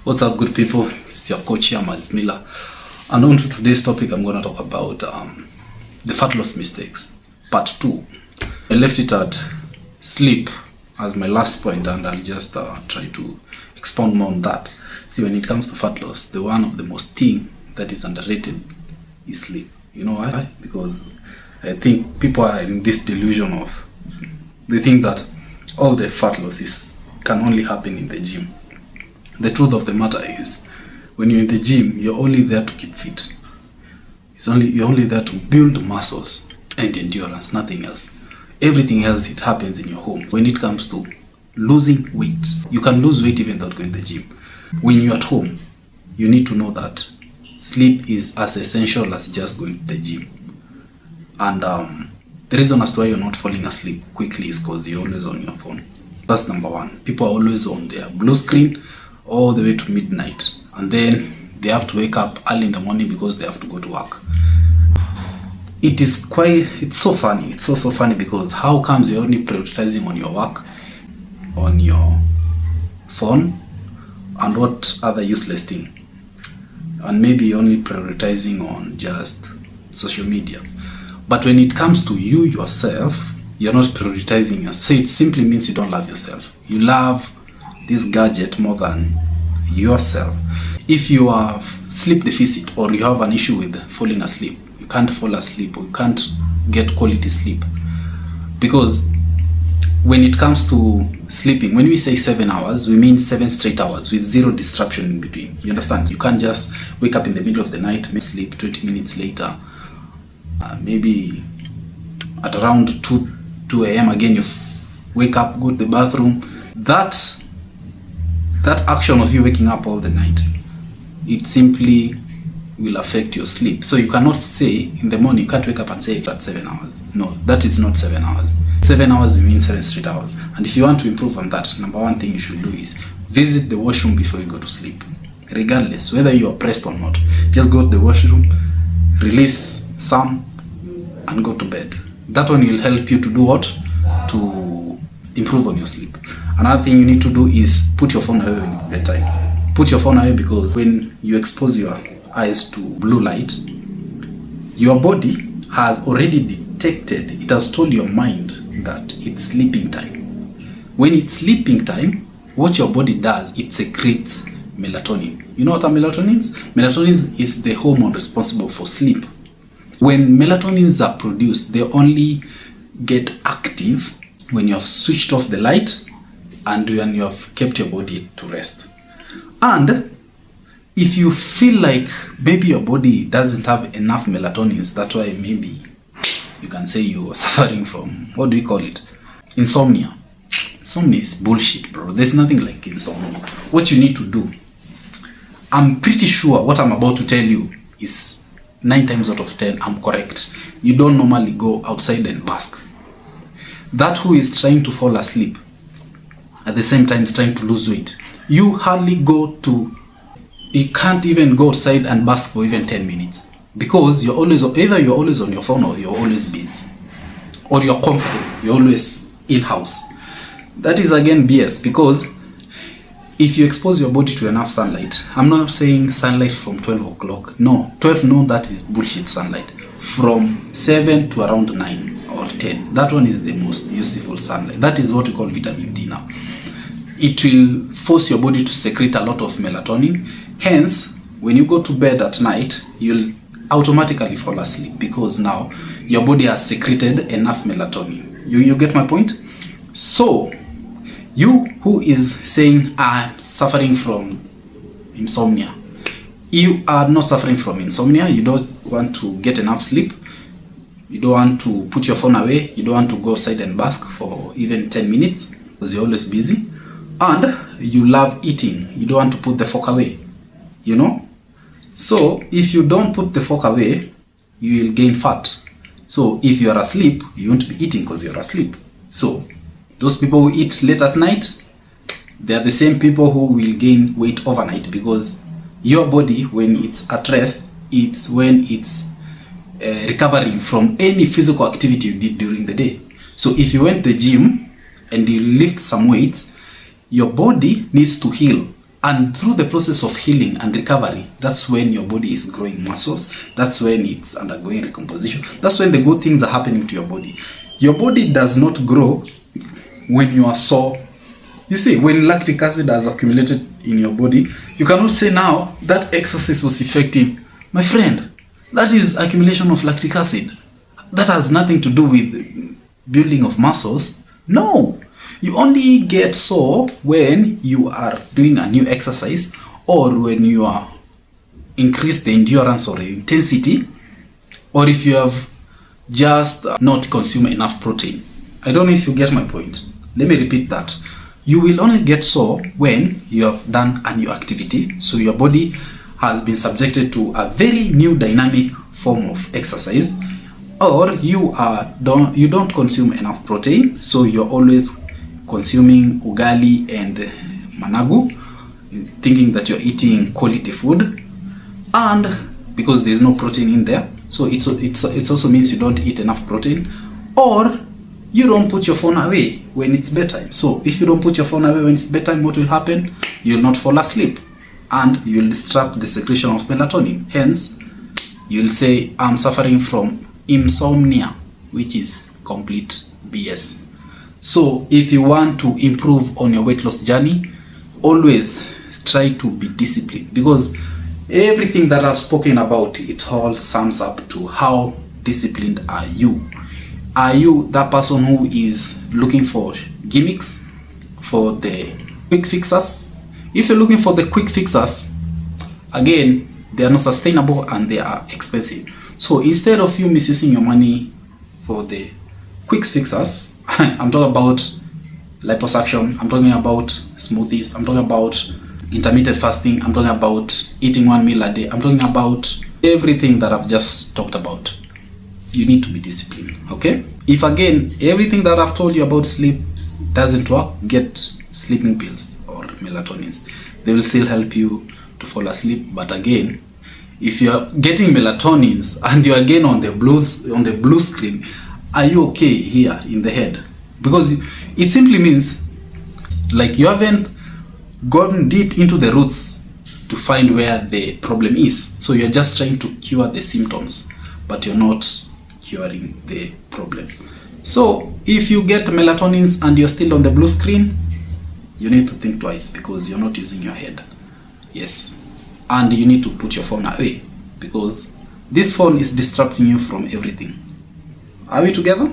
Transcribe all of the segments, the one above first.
What's up, good people? It's your coach here, Mads Miller. And on to today's topic, I'm going to talk about the fat loss mistakes, part 2. I left it at sleep as my last point, and I'll just try to expound more on that. See, when it comes to fat loss, the one of the most thing that is underrated is sleep. You know why? Because I think people are in this delusion of, they think that all the fat loss can only happen in the gym. The truth of the matter is, when you're in the gym, you're only there to keep fit. You're only there to build muscles and endurance, nothing else. Everything else, it happens in your home. When it comes to losing weight, you can lose weight even without going to the gym. When you're at home, you need to know that sleep is as essential as just going to the gym. And the reason as to why you're not falling asleep quickly is because you're always on your phone. That's number one. People are always on their blue screen all the way to midnight, and then they have to wake up early in the morning because they have to go to work. It's so funny. It's so funny, because how comes you're only prioritizing on your work, on your phone, and what other useless thing, and maybe you're only prioritizing on just social media. But when it comes to you yourself, you're not prioritizing yourself. So it simply means you don't love yourself. You love this gadget more than yourself. If you have sleep deficit, or you have an issue with falling asleep, you can't fall asleep, or you can't get quality sleep. Because when it comes to sleeping, when we say 7 hours, we mean 7 straight hours with zero disruption in between. You understand? You can't just wake up in the middle of the night, sleep 20 minutes later, maybe at around 2 a.m. again you wake up, go to the bathroom. That action of you waking up all the night, it simply will affect your sleep. So you cannot say in the morning, you can't wake up and say at 7 hours. No, that is not 7 hours. 7 hours, we mean 7 straight hours. And if you want to improve on that, number one thing you should do is visit the washroom before you go to sleep. Regardless, whether you are pressed or not, just go to the washroom, release some, and go to bed. That one will help you to do what? To improve on your sleep. Another thing you need to do is put your phone away when it's bedtime. Put your phone away, because when you expose your eyes to blue light, your body has already detected, it has told your mind that it's sleeping time. When it's sleeping time, what your body does, it secretes melatonin. You know what melatonin is? Melatonin is the hormone responsible for sleep. When melatonins are produced, they only get active when you have switched off the light and when you have kept your body to rest. And if you feel like maybe your body doesn't have enough melatonins, that's why maybe you can say you're suffering from, what do we call it? Insomnia. Insomnia is bullshit, bro. There's nothing like insomnia. What you need to do, I'm pretty sure what I'm about to tell you is 9 times out of 10, I'm correct. You don't normally go outside and bask. That who is trying to fall asleep at the same time is trying to lose weight. You can't even go outside and bask for even 10 minutes. Because either you're always on your phone, or you're always busy, or you're comfortable, you're always in-house. That is again BS, because if you expose your body to enough sunlight, I'm not saying sunlight from 12 o'clock. No, 12, no, that is bullshit sunlight. From 7 to around 9 or 10. That one is the most useful sunlight. That is what we call vitamin D now. It will force your body to secrete a lot of melatonin. Hence, when you go to bed at night, you'll automatically fall asleep, because now your body has secreted enough melatonin. You get my point? So, you who is saying, I'm suffering from insomnia, you are not suffering from insomnia. You don't want to get enough sleep. You don't want to put your phone away. You don't want to go outside and bask for even 10 minutes because you're always busy. And you love eating. You don't want to put the fork away. You know? So, if you don't put the fork away, you will gain fat. So, if you are asleep, you won't be eating because you're asleep. So, those people who eat late at night, they are the same people who will gain weight overnight, because your body, when it's at rest, it's when it's recovering from any physical activity you did during the day. So if you went to the gym and you lift some weights, your body needs to heal And through the process of healing and recovery, that's when your body is growing muscles. That's when it's undergoing recomposition. That's when the good things are happening to your body. Your body does not grow when you are sore. You see, when lactic acid has accumulated in your body, you cannot say now that exercise was effective. My friend, that is accumulation of lactic acid. That has nothing to do with building of muscles. No. You only get sore when you are doing a new exercise, or when you are increase the endurance or the intensity, or if you have just not consumed enough protein. I don't know if you get my point. Let me repeat that. You will only get sore when you have done a new activity, so your body has been subjected to a very new dynamic form of exercise, or you don't consume enough protein, so you're always consuming ugali and managu, thinking that you're eating quality food, and because there's no protein in there, so it also means you don't eat enough protein, or you don't put your phone away when it's bedtime. So if you don't put your phone away when it's bedtime, what will happen? You'll not fall asleep, and you'll disrupt the secretion of melatonin. Hence, you'll say, I'm suffering from insomnia, which is complete BS. So if you want to improve on your weight loss journey, always try to be disciplined, because everything that I've spoken about, it all sums up to how disciplined are you. Are you that person who is looking for gimmicks, for the quick fixes? If you're looking for the quick fixes, again, they are not sustainable and they are expensive. So instead of you misusing your money for the quick fixes, I'm talking about liposuction, I'm talking about smoothies, I'm talking about intermittent fasting, I'm talking about eating 1 meal a day, I'm talking about everything that I've just talked about. You need to be disciplined, okay? If again, everything that I've told you about sleep doesn't work, get sleeping pills or melatonins. They will still help you to fall asleep. But again, if you're getting melatonins and you're again on the blue screen, are you okay here in the head? Because it simply means like you haven't gone deep into the roots to find where the problem is. So you're just trying to cure the symptoms, but you're not curing the problem. So if you get melatonins and you're still on the blue screen, you need to think twice, because you're not using your head. Yes. And you need to put your phone away, because this phone is distracting you from everything. Are we together?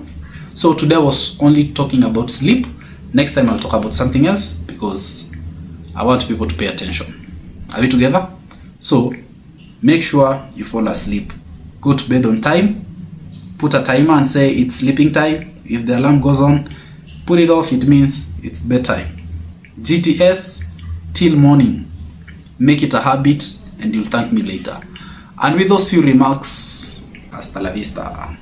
So today I was only talking about sleep. Next time I'll talk about something else, because I want people to pay attention. Are we together? So make sure you fall asleep. Go to bed on time. Put a timer and say it's sleeping time. If the alarm goes on, put it off. It means it's bedtime. GTS till morning. Make it a habit and you'll thank me later. And with those few remarks, hasta la vista.